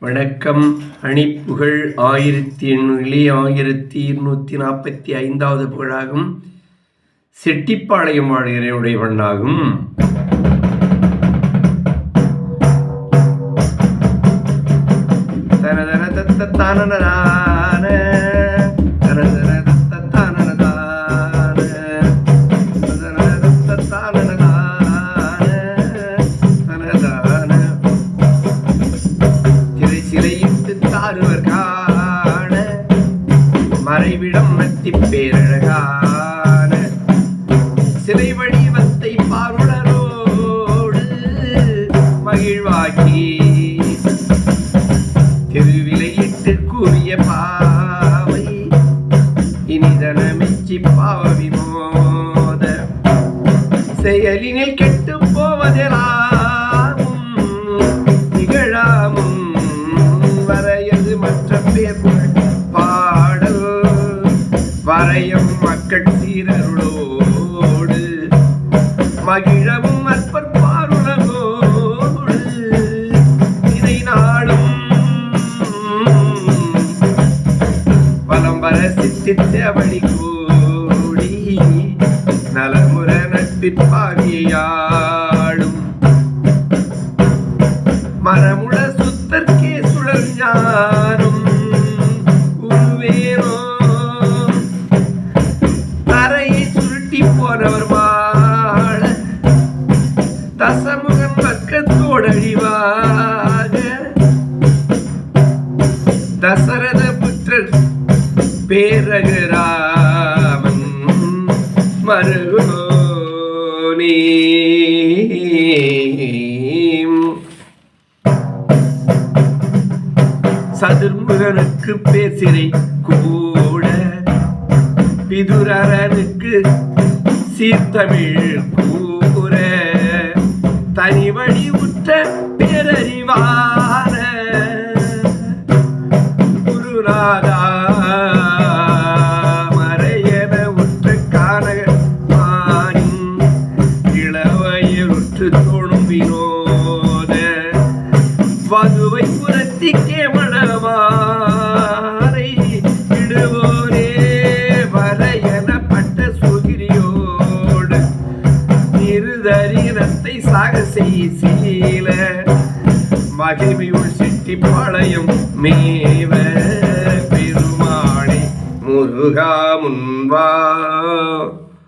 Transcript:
வணக்கம். அணிப்புகழ் 1845 புகழாகும். செட்டிப்பாளையம் வாழ்கிறனுடைய பண்ணாகும். மறைவிடம் மத்தி பேரழகான சிலை வடிவத்தை பாருடரோடு மகிழ்வாக்கி திருவிலையிட்டு கூறிய பாவை இனிதனமிச்சி பாவ விமோத செயலினில் கெட்டு போவதெல்லாம் நிகழாமும் வரையது மற்ற பேர் பாடல் வரையும் மக்கள் சீரருளோடு மகிழவும் அற்பற்பாருளோடு இதை நாடும் பலம் வர சித்தித்தபடி கூடி நலமுற நட்பிற்பாவியாடும் மரமுட சுத்தற்கே சுழல் ஞானம் உருவேனோ தரையை சுருட்டி போனவர் வாழ தசமுகன் பக்கத்தோடழிவாக தசரத புத்திரர் பேரகராமன் மருகோனே. சதுர்முகனுக்கு பேசிரை கூட விதுரனுக்கு சீர்தமிழ் கூற தனிவழி உற்ற பேரறிவான குருநாதா மறையன உற்ற கானகமானின் இளவையில் உற்று தோணும் வினோத வதுவை புரத்திக்கே மணமாரை இடுவோரே வரையனப்பட்ட சுகிரியோடு இருதரீனத்தை சாகசை சீல மகிழ்மையுள் செட்டிப்பாளையம் மேவ பெருமாளே முருகா.